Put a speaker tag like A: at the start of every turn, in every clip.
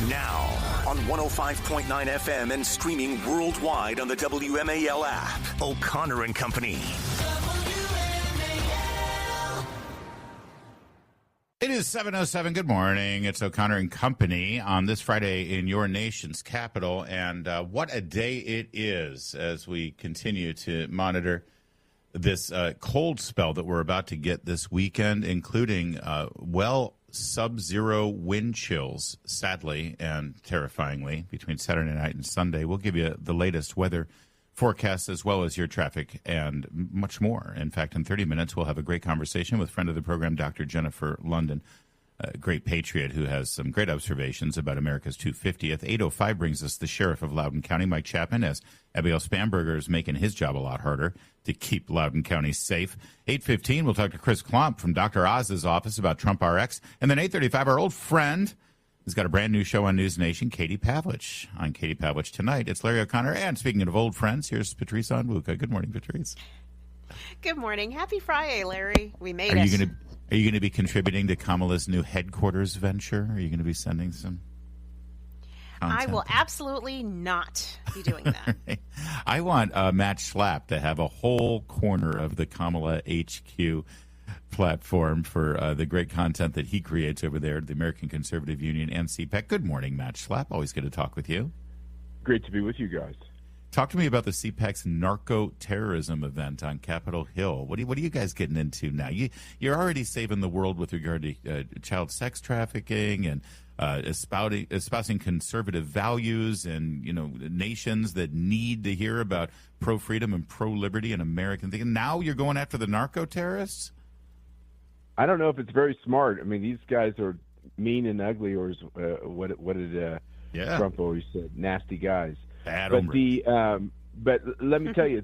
A: Now, on 105.9 FM and streaming worldwide on the WMAL app. O'Connor and Company.
B: It is 7:07. Good morning. It's O'Connor and Company on this Friday in your nation's capital. And what a day it is as we continue to monitor this cold spell that we're about to get this weekend, including, sub-zero wind chills, sadly and terrifyingly, between Saturday night and Sunday. We'll give you the latest weather forecast as well as your traffic and much more. In fact, in 30 minutes, we'll have a great conversation with friend of the program, Dr. Jennifer London, a great patriot who has some great observations about America's 250th. 8:05 brings us the sheriff of Loudoun County, Mike Chapman, as Abigail Spanberger is making his job a lot harder to keep Loudoun County safe. 8:15, we'll talk to Chris Klomp from Dr. Oz's office about Trump RX. And then 8:35, our old friend has got a brand new show on News Nation, Katie Pavlich. On Katie Pavlich tonight, it's Larry O'Connor. And speaking of old friends, here's Patrice Onwuka. Good morning, Patrice.
C: Good morning. Happy Friday, Larry. We made it.
B: Are you going to be contributing to Kamala's new headquarters venture? Are you going to be sending some content?
C: I will absolutely not be doing that.
B: Right. I want Matt Schlapp to have a whole corner of the Kamala HQ platform for the great content that he creates over there at the American Conservative Union and CPAC. Good morning, Matt Schlapp. Always good to talk with you.
D: Great to be with you guys.
B: Talk to me about the CPAC's narcoterrorism event on Capitol Hill. What are you guys getting into now? You're already saving the world with regard to child sex trafficking and espousing conservative values and, nations that need to hear about pro-freedom and pro-liberty and American things. Now you're going after the narco-terrorists?
D: I don't know if it's very smart. I mean, these guys are mean and ugly, or what did Trump always said? Nasty guys.
B: Bad
D: but let me tell you,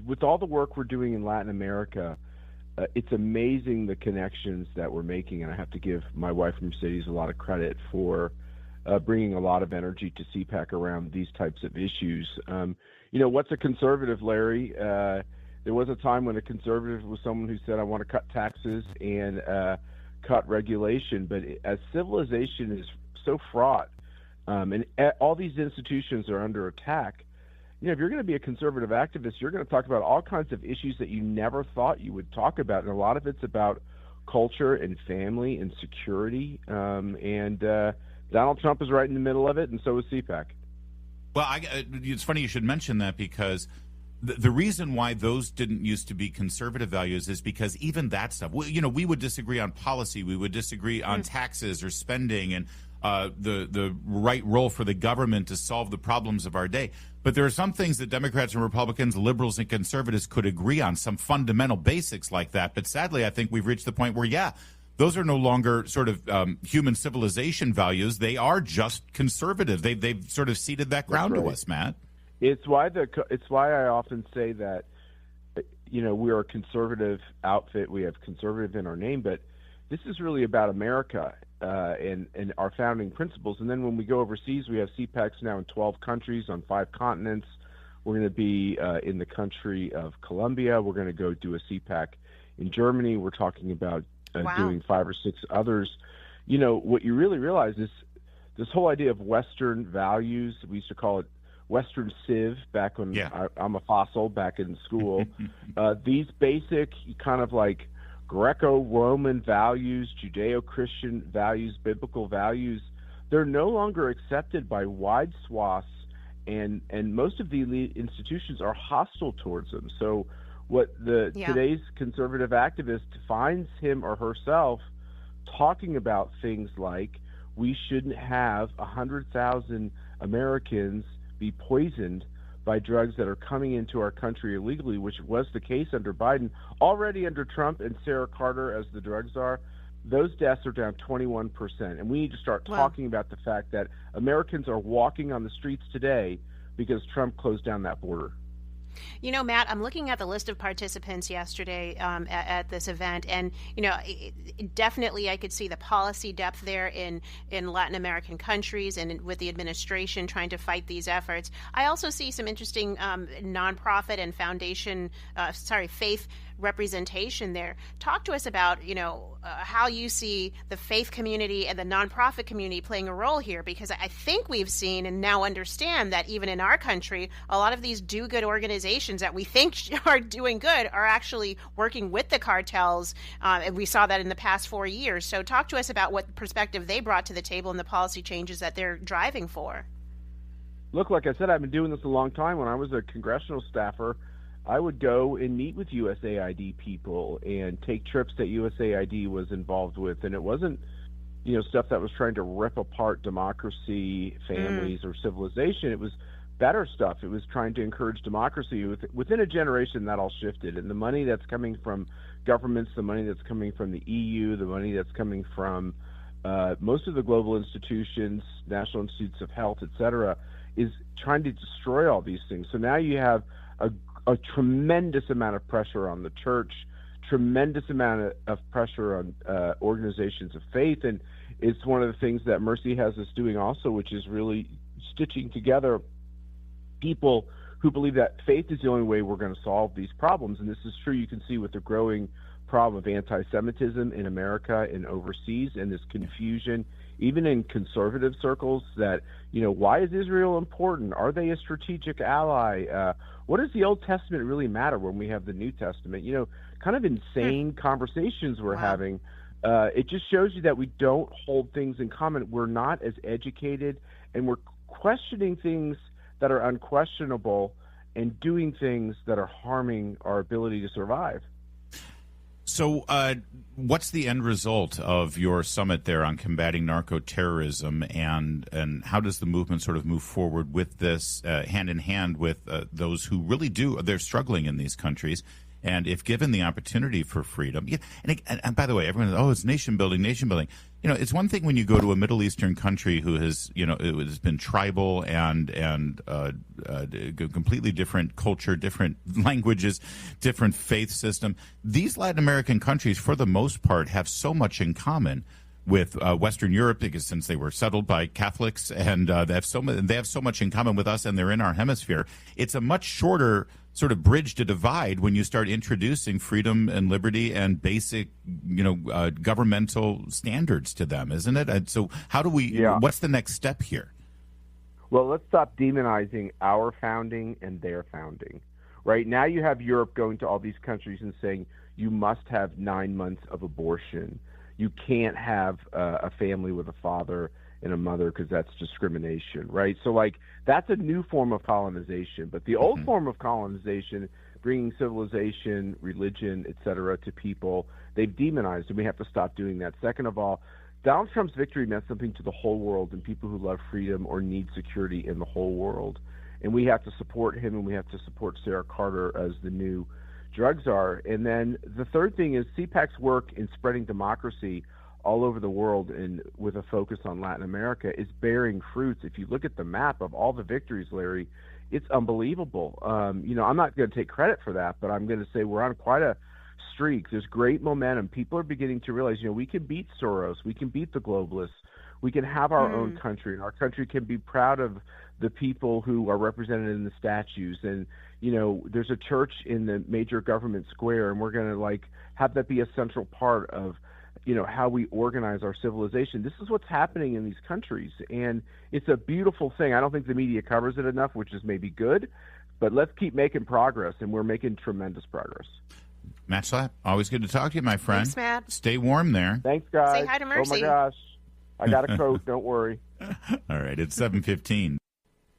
D: with all the work we're doing in Latin America, it's amazing the connections that we're making, and I have to give my wife Mercedes a lot of credit for bringing a lot of energy to CPAC around these types of issues. What's a conservative, Larry? There was a time when a conservative was someone who said, I want to cut taxes and cut regulation, but as civilization is so fraught, and all these institutions are under attack, if you're going to be a conservative activist, you're going to talk about all kinds of issues that you never thought you would talk about. And a lot of it's about culture and family and security. And Donald Trump is right in the middle of it, and so is CPAC.
B: Well, it's funny you should mention that, because the reason why those didn't used to be conservative values is because even that stuff, we would disagree on policy. We would disagree on taxes or spending and the right role for the government to solve the problems of our day. But there are some things that Democrats and Republicans, liberals and conservatives could agree on, some fundamental basics like that. But sadly, I think we've reached the point where, those are no longer sort of human civilization values. They are just conservative. They've sort of ceded that ground to us, Matt. It's
D: why I often say that, we're a conservative outfit. We have conservative in our name, but this is really about America and our founding principles. And then when we go overseas, we have CPACs now in 12 countries on 5 continents. We're going to be in the country of Colombia. We're going to go do a CPAC in Germany. We're talking about doing 5 or 6 others. What you really realize is this whole idea of Western values. We used to call it Western Civ back when I'm a fossil back in school. These basic kind of like Greco-Roman values, Judeo-Christian values, biblical values, they're no longer accepted by wide swaths, and most of the elite institutions are hostile towards them. So what today's conservative activist finds him or herself talking about things like we shouldn't have 100,000 Americans be poisoned by drugs that are coming into our country illegally, which was the case under Biden. Already under Trump and Sarah Carter, as the drugs are, those deaths are down 21%. And we need to start talking about the fact that Americans are walking on the streets today because Trump closed down that border.
C: Matt, I'm looking at the list of participants yesterday at this event, and, definitely I could see the policy depth there in Latin American countries and with the administration trying to fight these efforts. I also see some interesting nonprofit and faith representation there. Talk to us about, how you see the faith community and the nonprofit community playing a role here, because I think we've seen and now understand that even in our country, a lot of these do-good organizations that we think are doing good are actually working with the cartels, and we saw that in the past 4 years. So talk to us about what perspective they brought to the table and the policy changes that they're driving for.
D: Look, like I said, I've been doing this a long time. When I was a congressional staffer, I would go and meet with USAID people and take trips that USAID was involved with. And it wasn't, stuff that was trying to rip apart democracy, families, or civilization. It was better stuff. It was trying to encourage democracy. Within a generation, that all shifted. And the money that's coming from governments, the money that's coming from the EU, the money that's coming from most of the global institutions, National Institutes of Health, et cetera, is trying to destroy all these things. So now you have a tremendous amount of pressure on the church, tremendous amount of pressure on organizations of faith, and it's one of the things that Mercy has us doing also, which is really stitching together people who believe that faith is the only way we're going to solve these problems. And this is true, you can see, with the growing problem of anti-Semitism in America and overseas, and this confusion even in conservative circles that, why is Israel important? Are they a strategic ally? What does the Old Testament really matter when we have the New Testament? Kind of insane conversations we're having. It just shows you that we don't hold things in common. We're not as educated, and we're questioning things that are unquestionable and doing things that are harming our ability to survive.
B: So what's the end result of your summit there on combating narcoterrorism, and how does the movement sort of move forward with this hand in hand with those who really they're struggling in these countries? And if given the opportunity for freedom, and by the way, everyone, it's nation building. It's one thing when you go to a Middle Eastern country who has, it has been tribal and completely different culture, different languages, different faith system. These Latin American countries, for the most part, have so much in common with Western Europe, because since they were settled by Catholics, and they have so much in common with us, and they're in our hemisphere. It's a much shorter sort of bridge to divide when you start introducing freedom and liberty and basic, governmental standards to them, isn't it? And so how do we? What's the next step here?
D: Well, let's stop demonizing our founding and their founding. Right now, you have Europe going to all these countries and saying you must have 9 months of abortion. You can't have a family with a father and a mother because that's discrimination, right? So, that's a new form of colonization. But the old form of colonization, bringing civilization, religion, et cetera, to people, they've demonized, and we have to stop doing that. Second of all, Donald Trump's victory meant something to the whole world and people who love freedom or need security in the whole world. And we have to support him, and we have to support Sarah Carter as the new drug czar. And then the third thing is CPAC's work in spreading democracy all over the world, and with a focus on Latin America, is bearing fruits. If you look at the map of all the victories, Larry, it's unbelievable. I'm not going to take credit for that, but I'm going to say we're on quite a streak. There's great momentum. People are beginning to realize, we can beat Soros, we can beat the globalists, we can have our own country, and our country can be proud of the people who are represented in the statues. And there's a church in the major government square, and we're going to have that be a central part of how we organize our civilization. This is what's happening in these countries, and it's a beautiful thing. I don't think the media covers it enough, which is maybe good, but let's keep making progress, and we're making tremendous progress.
B: Matt Schlapp, always good to talk to you, my friend.
C: Thanks, Matt.
B: Stay warm there.
D: Thanks, guys.
C: Say hi to Mercy.
D: Oh, my gosh. I got a coat. Don't worry.
B: All right, it's 7:15.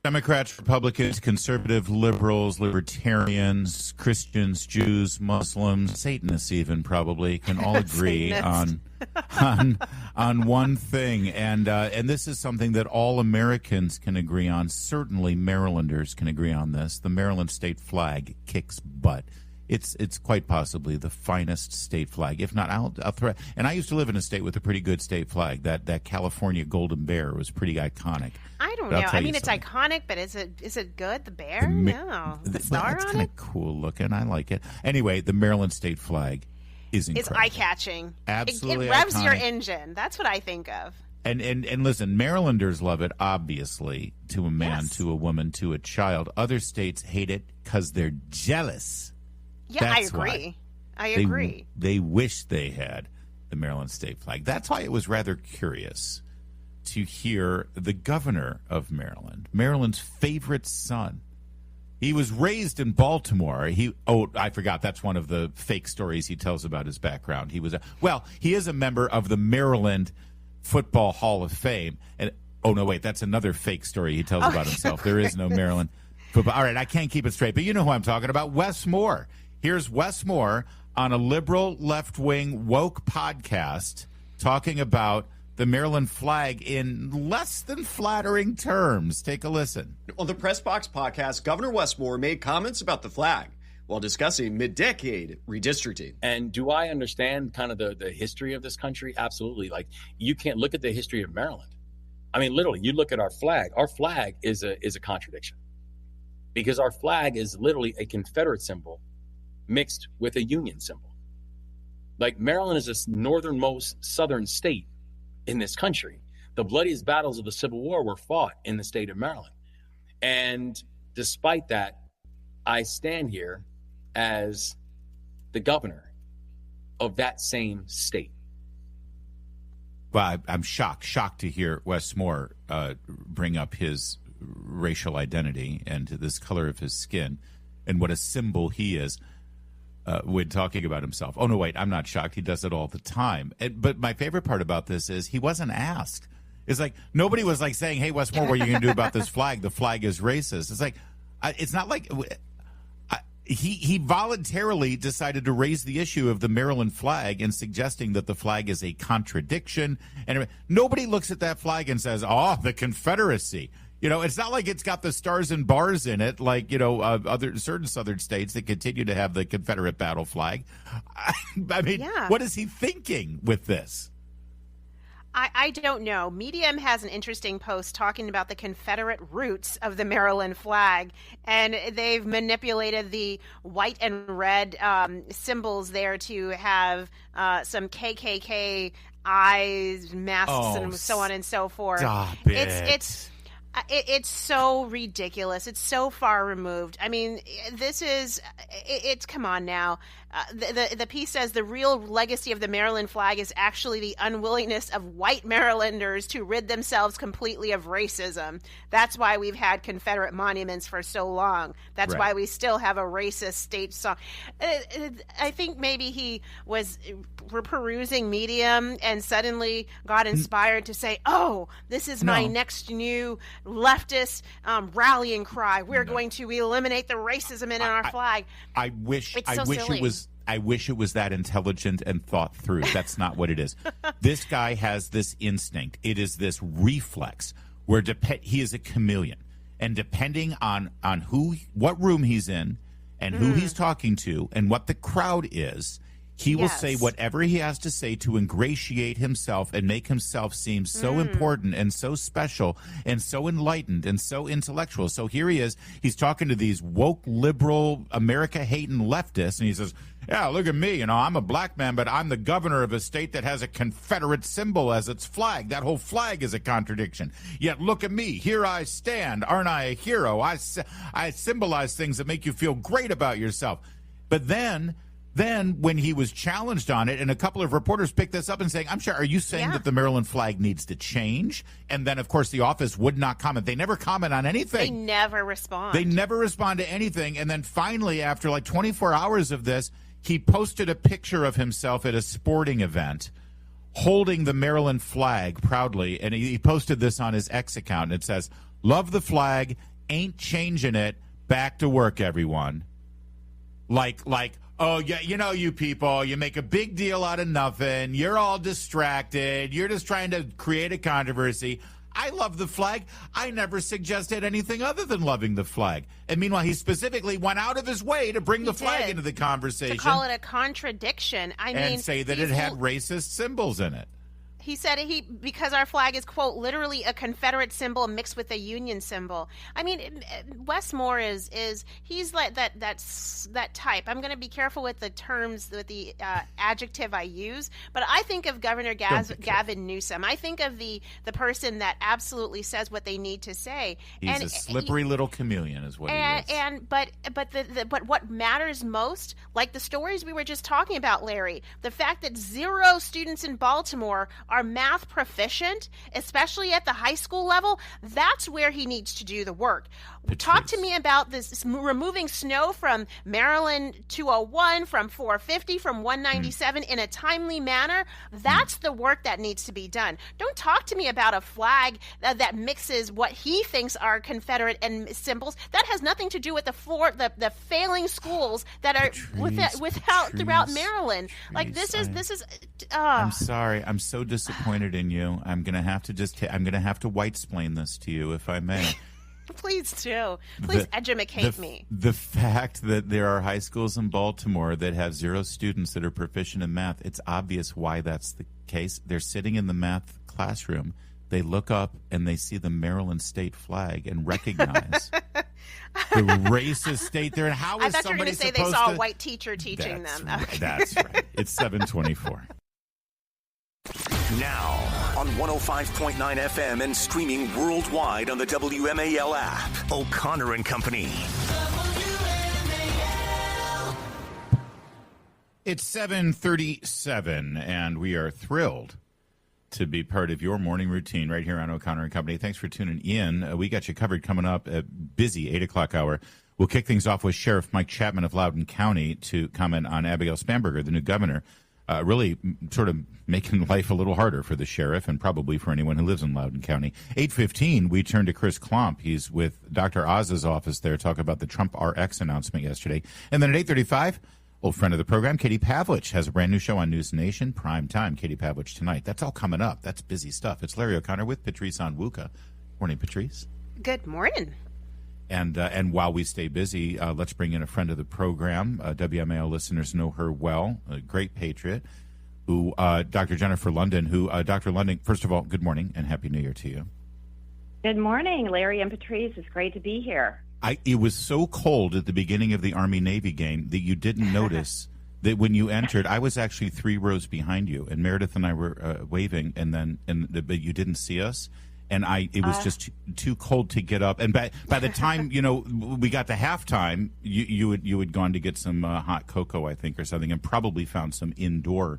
B: Democrats, Republicans, conservative, liberals, libertarians, Christians, Jews, Muslims, Satanists even probably can all agree on one thing, and this is something that all Americans can agree on. Certainly, Marylanders can agree on this. The Maryland state flag kicks butt. It's quite possibly the finest state flag, if not. I'll throw. And I used to live in a state with a pretty good state flag. That California Golden Bear was pretty iconic.
C: I don't know. I mean, it's iconic, but is it good? The bear? No, the star
B: it's
C: on
B: kind
C: it.
B: of cool looking. I like it. Anyway, the Maryland state flag is incredible.
C: It's eye-catching.
B: Absolutely,
C: it revs
B: iconic.
C: your engine. That's what I think of.
B: And listen, Marylanders love it, obviously, to a man,
C: Yes.
B: to a woman, to a child. Other states hate it because they're jealous.
C: Yeah,
B: That's
C: I agree. I agree.
B: They wish they had the Maryland state flag. That's why it was rather curious to hear the governor of Maryland, Maryland's favorite son. He was raised in Baltimore. I forgot. That's one of the fake stories he tells about his background. He is a member of the Maryland Football Hall of Fame. And that's another fake story he tells about himself. There is no Maryland football. All right, I can't keep it straight, but you know who I'm talking about. Wes Moore. Here's Wes Moore on a liberal left-wing woke podcast talking about the Maryland flag in less than flattering terms. Take a listen.
E: On the Press Box podcast, Governor Wes Moore made comments about the flag while discussing mid-decade redistricting.
F: And do I understand kind of the history of this country? Absolutely. Like, you can't look at the history of Maryland. I mean, literally, you look at our flag. Our flag is a contradiction because our flag is literally a Confederate symbol mixed with a Union symbol. Like, Maryland is this northernmost southern state in this country. The bloodiest battles of the Civil War were fought in the state of Maryland. And despite that, I stand here as the governor of that same state.
B: Well, I'm shocked to hear Wes Moore bring up his racial identity and this color of his skin and what a symbol he is when talking about himself. Oh, no, wait, I'm not shocked. He does it all the time. But my favorite part about this is he wasn't asked. It's like nobody was like saying, hey, Wes Moore, what are you going to do about this flag? The flag is racist. It's like it's not like he voluntarily decided to raise the issue of the Maryland flag and suggesting that the flag is a contradiction. And nobody looks at that flag and says, oh, the Confederacy. You know, it's not like it's got the stars and bars in it, like, other certain southern states that continue to have the Confederate battle flag. I mean, What is he thinking with this?
C: I don't know. Medium has an interesting post talking about the Confederate roots of the Maryland flag, and they've manipulated the white and red symbols there to have some KKK eyes, masks, and so on and so forth.
B: Stop it.
C: It's so ridiculous. It's so far removed. I mean, it's come on now. The piece says the real legacy of the Maryland flag is actually the unwillingness of white Marylanders to rid themselves completely of racism. That's why we've had Confederate monuments for so long. That's why we still have a racist state song. I think maybe he was perusing Medium and suddenly got inspired to say, oh, this is my next new leftist rallying cry. We're going to eliminate the racism in our flag.
B: I wish it was that intelligent and thought through. That's not what it is. This guy has this instinct. It is this reflex where he is a chameleon, and depending on what room he's in and who he's talking to and what the crowd is, he will say whatever he has to say to ingratiate himself and make himself seem so important and so special and so enlightened and so intellectual. So here he is. He's talking to these woke, liberal, America-hating leftists, and he says, yeah, look at me. I'm a black man, but I'm the governor of a state that has a Confederate symbol as its flag. That whole flag is a contradiction. Yet look at me. Here I stand. Aren't I a hero? I symbolize things that make you feel great about yourself. But then when he was challenged on it, and a couple of reporters picked this up and saying, I'm sure, are you saying that the Maryland flag needs to change? And then, of course, the office would not comment. They never comment on anything.
C: They never respond.
B: They never respond to anything. And then finally, after like 24 hours of this, he posted a picture of himself at a sporting event holding the Maryland flag proudly. And he posted this on his X account. And it says, love the flag, ain't changing it, back to work, everyone. Like, oh, yeah, you people, you make a big deal out of nothing. You're all distracted. You're just trying to create a controversy. I love the flag. I never suggested anything other than loving the flag. And meanwhile, he specifically went out of his way to bring the flag into the conversation.
C: To call it a contradiction.
B: And say that it had racist symbols in it.
C: He said because our flag is, quote, literally a Confederate symbol mixed with a Union symbol. I mean, Westmore he's like that type. I'm going to be careful with the terms, with the adjective I use, but I think of Governor Gavin Newsom. I think of the person that absolutely says what they need to say.
B: He's a slippery little chameleon, is what he is.
C: But what matters most, like the stories we were just talking about, Larry, the fact that 0 students in Baltimore are math proficient, especially at the high school level, that's where he needs to do the work.
B: Patrice.
C: Talk to me about this, removing snow from Maryland 201, from 450, from 197 in a timely manner. That's the work that needs to be done. Don't talk to me about a flag that mixes what he thinks are Confederate and symbols. That has nothing to do with the failing schools that are throughout Maryland. Like this is.
B: I'm sorry. I'm so disappointed in you. I'm gonna have to white-splain this to you, if I may.
C: Please do. Please educate me.
B: The fact that there are high schools in Baltimore that have 0 students that are proficient in math, it's obvious why that's the case. They're sitting in the math classroom. They look up and they see the Maryland state flag and recognize the racist state there. And how is somebody supposed to? I thought you were going to say they saw a white teacher teaching them.
C: That's
B: right. It's 7:24.
A: Now, on 105.9 FM and streaming worldwide on the WMAL app, O'Connor and Company.
B: It's 7:37, and we are thrilled to be part of your morning routine right here on O'Connor and Company. Thanks for tuning in. We got you covered coming up at busy 8 o'clock hour. We'll kick things off with Sheriff Mike Chapman of Loudoun County to comment on Abigail Spanberger, the new governor. Really sort of making life a little harder for the sheriff and probably for anyone who lives in Loudoun County. 8:15, we turn to Chris Klomp. He's with Dr. Oz's office there, talk about the Trump RX announcement yesterday. And then at 8:35, old friend of the program, Katie Pavlich, has a brand new show on News Nation, prime time. Katie Pavlich tonight. That's all coming up. That's busy stuff. It's Larry O'Connor with Patrice Onwuka. Morning, Patrice.
C: Good morning.
B: And while we stay busy, let's bring in a friend of the program. WMAL listeners know her well, a great patriot, who Dr. Jennifer London, Dr. London, first of all, good morning and Happy New Year to you.
G: Good morning, Larry and Patrice. It's great to be here.
B: It was so cold at the beginning of the Army-Navy game that you didn't notice that when you entered, I was actually 3 rows behind you, and Meredith and I were waving, but you didn't see us. And it was just too cold to get up. And by the time we got to halftime, you had gone to get some hot cocoa, I think, or something, and probably found some indoor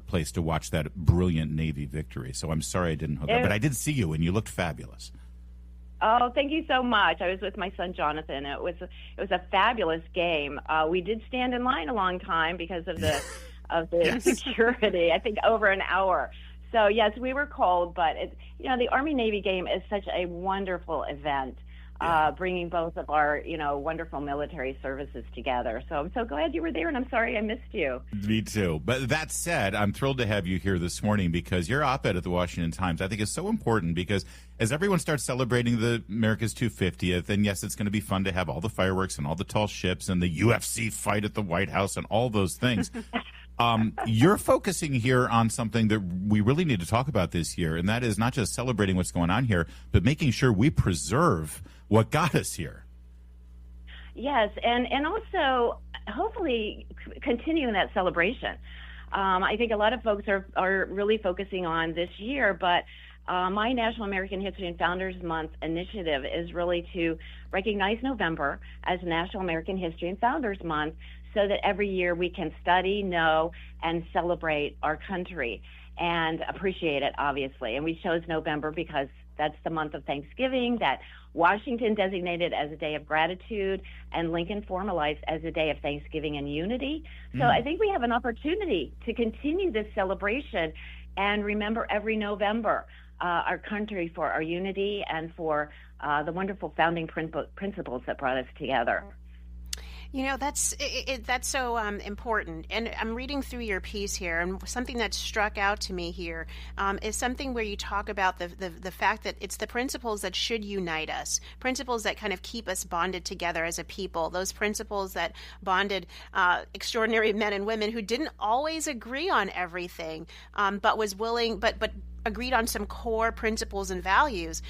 B: place to watch that brilliant Navy victory. So I'm sorry I didn't hook up, but I did see you, and you looked fabulous.
G: Oh, thank you so much. I was with my son Jonathan. It was a fabulous game. We did stand in line a long time because of the
B: Yes.
G: security. I think over an hour. So, yes, we were cold, but the Army-Navy game is such a wonderful event, bringing both of our, wonderful military services together. So I'm so glad you were there, and I'm sorry I missed you.
B: Me too. But that said, I'm thrilled to have you here this morning because your op-ed at the Washington Times, I think, is so important because as everyone starts celebrating the America's 250th, and yes, it's going to be fun to have all the fireworks and all the tall ships and the UFC fight at the White House and all those things. You're focusing here on something that we really need to talk about this year, and that is not just celebrating what's going on here, but making sure we preserve what got us here.
G: Yes, and also hopefully continuing that celebration. I think a lot of folks are really focusing on this year, but my National American History and Founders Month initiative is really to recognize November as National American History and Founders Month, so that every year we can study, know, and celebrate our country and appreciate it, obviously. And we chose November because that's the month of Thanksgiving that Washington designated as a day of gratitude and Lincoln formalized as a day of Thanksgiving and unity. So I think we have an opportunity to continue this celebration and remember every November our country for our unity and for the wonderful founding principles that brought us together.
C: That's so important. And I'm reading through your piece here, and something that struck out to me here is something where you talk about the fact that it's the principles that should unite us, principles that kind of keep us bonded together as a people, those principles that bonded extraordinary men and women who didn't always agree on everything, but was willing, but agreed on some core principles and values.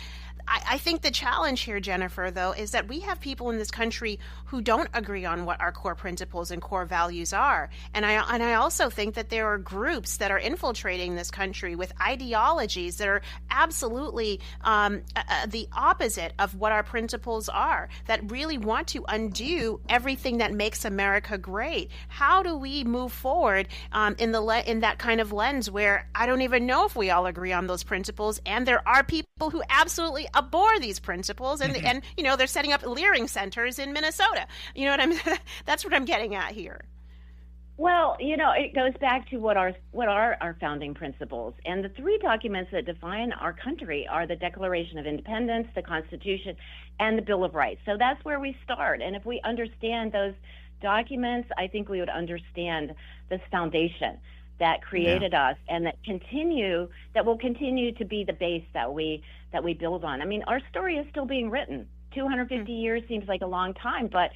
C: I think the challenge here, Jennifer, though, is that we have people in this country who don't agree on what our core principles and core values are. And I also think that there are groups that are infiltrating this country with ideologies that are absolutely the opposite of what our principles are, that really want to undo everything that makes America great. How do we move forward in that kind of lens where I don't even know if we all agree on those principles, and there are people who absolutely abhor these principles, and they're setting up leering centers in Minnesota. You know what I'm that's what I'm getting at here.
G: Well, it goes back to what are our founding principles, and the three documents that define our country are the Declaration of Independence, the Constitution, and the Bill of Rights. So that's where we start, and if we understand those documents, I think we would understand this foundation that created us, and that will continue to be the base that we build on. I mean, our story is still being written. 250 years seems like a long time, but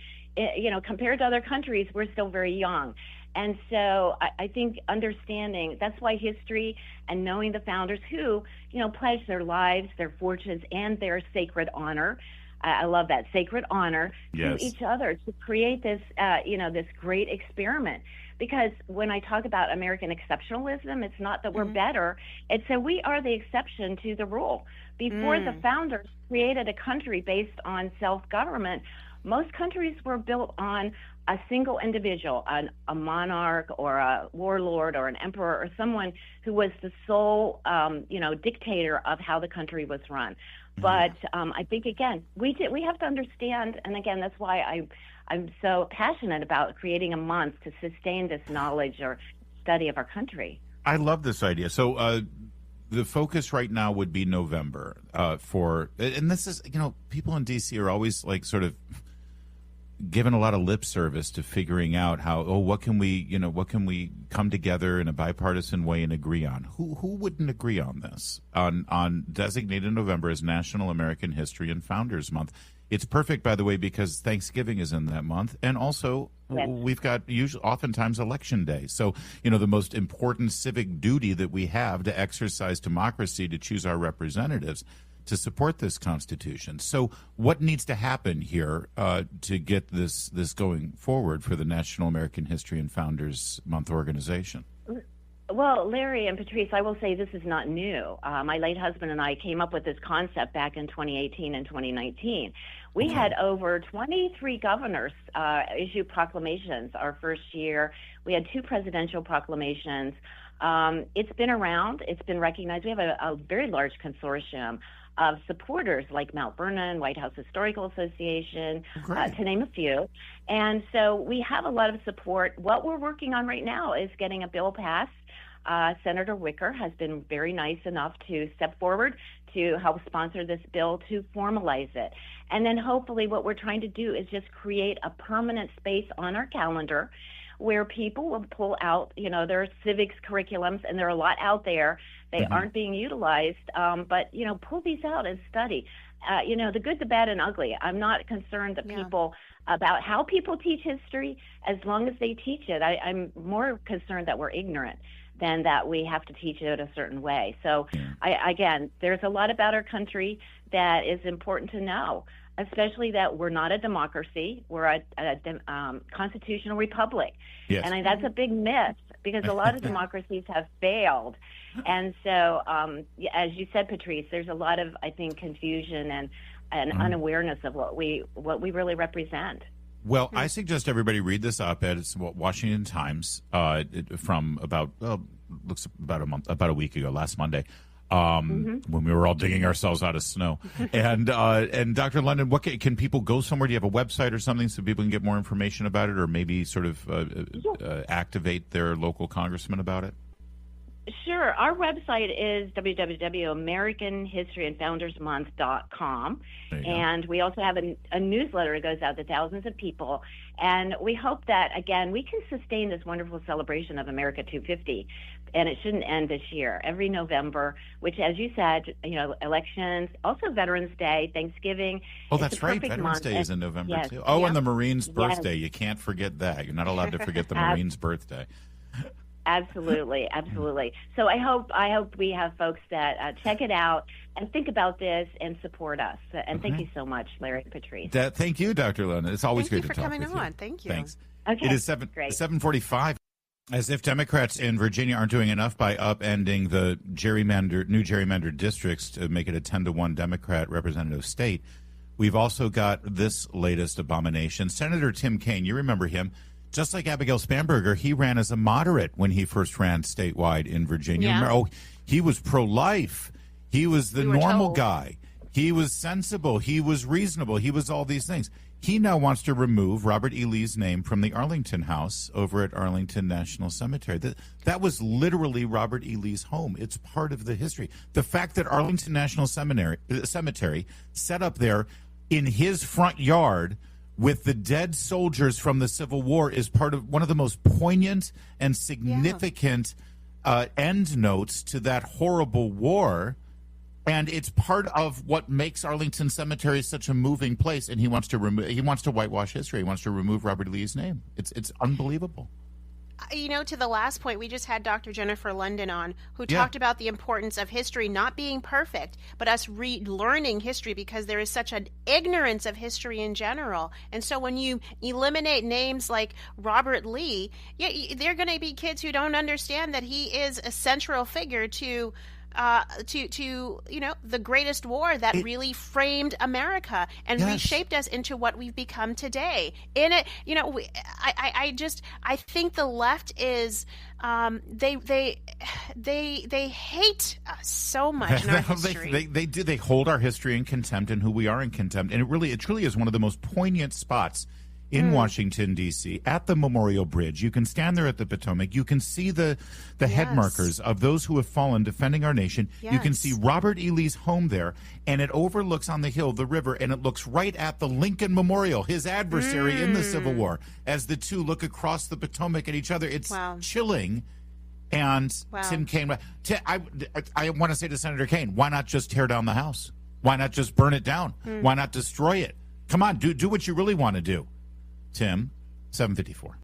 G: compared to other countries, we're still very young. And so I think understanding, that's why history and knowing the founders who, pledged their lives, their fortunes, and their sacred honor. I love that, sacred honor, to each other to create this, this great experiment. Because when I talk about American exceptionalism, it's not that we're better. It's that we are the exception to the rule. Before the founders created a country based on self-government, most countries were built on a single individual, a monarch or a warlord or an emperor or someone who was the sole, dictator of how the country was run. But I think, again, we have to understand, and again, that's why I'm so passionate about creating a month to sustain this knowledge or study of our country.
B: I love this idea. So the focus right now would be November and this is, people in D.C. are always like sort of given a lot of lip service to figuring out how, what can we come together in a bipartisan way and agree on? Who wouldn't agree on this? On designated November as National American History and Founders Month. It's perfect, by the way, because Thanksgiving is in that month, and also we've got oftentimes Election Day. So, the most important civic duty that we have to exercise democracy, to choose our representatives, to support this Constitution. So what needs to happen here to get this going forward for the National American History and Founders Month organization?
G: Well, Larry and Patrice, I will say this is not new. My late husband and I came up with this concept back in 2018 and 2019. We had over 23 governors issue proclamations our first year. We had 2 presidential proclamations. It's been around. It's been recognized. We have a very large consortium of supporters like Mount Vernon, White House Historical Association, to name a few. And so we have a lot of support. What we're working on right now is getting a bill passed. Senator Wicker has been very nice enough to step forward to help sponsor this bill to formalize it. And then hopefully what we're trying to do is just create a permanent space on our calendar where people will pull out, their civics curriculums, and there are a lot out there. They aren't being utilized, but, pull these out and study. The good, the bad, and ugly. I'm not concerned that people about how people teach history as long as they teach it. I'm more concerned that we're ignorant than that we have to teach it a certain way. So, again, there's a lot about our country that is important to know, especially that we're not a democracy. We're a constitutional republic. Yes. And that's a big myth because a lot of democracies have failed. And so, as you said, Patrice, there's a lot of, I think, confusion and unawareness of what we really represent.
B: Well, I suggest everybody read this op-ed. It's Washington Times from about a week ago, last Monday, when we were all digging ourselves out of snow. And Dr. London, what can people go somewhere? Do you have a website or something so people can get more information about it, or maybe sort of activate their local congressman about it?
G: Sure. Our website is www.americanhistoryandfoundersmonth.com. And we also have a newsletter that goes out to thousands of people. And we hope that, again, we can sustain this wonderful celebration of America 250. And it shouldn't end this year. Every November, which, as you said, elections, also Veterans Day, Thanksgiving.
B: Oh, that's right. Veterans Day is in November, too. Oh, and the Marine's birthday. You can't forget that. You're not allowed to forget the Marine's birthday.
G: Absolutely, absolutely. So I hope we have folks that check it out and think about this and support us. And thank you so much, Larry and Patrice.
B: Thank you, Dr. Luna. It's always great to talk with you.
C: Thank you for coming on. Thank you.
B: Thanks.
G: Okay.
B: It is 7:45. As if Democrats in Virginia aren't doing enough by upending the new gerrymandered districts to make it a 10-1 Democrat representative state, we've also got this latest abomination. Senator Tim Kaine, you remember him. Just like Abigail Spanberger, he ran as a moderate when he first ran statewide in Virginia.
C: Yeah.
B: Oh, he was pro-life. He was the normal guy. He was sensible. He was reasonable. He was all these things. He now wants to remove Robert E. Lee's name from the Arlington house over at Arlington National Cemetery. That was literally Robert E. Lee's home. It's part of the history. The fact that Arlington National Cemetery set up there in his front yard with the dead soldiers from the Civil War is part of one of the most poignant and significant end notes to that horrible war. And it's part of what makes Arlington Cemetery such a moving place. And he wants to whitewash history. He wants to remove Robert Lee's name. It's unbelievable.
C: To the last point, we just had Dr. Jennifer London on, who talked about the importance of history not being perfect, but us relearning history because there is such an ignorance of history in general. And so when you eliminate names like Robert Lee, there are going to be kids who don't understand that he is a central figure to the greatest war that really framed America and reshaped us into what we've become today. In it, I think the left is they hate us so much in our history.
B: They do. They hold our history in contempt and who we are in contempt. And it truly is one of the most poignant spots in Washington, D.C., at the Memorial Bridge. You can stand there at the Potomac. You can see the head markers of those who have fallen defending our nation.
C: Yes.
B: You can see Robert E. Lee's home there, and it overlooks on the hill the river, and it looks right at the Lincoln Memorial, his adversary in the Civil War, as the two look across the Potomac at each other. It's chilling. And Tim Kaine, I want to say to Senator Kaine, why not just tear down the house? Why not just burn it down? Why not destroy it? Come on, do what you really want to do. Tim, 7:54.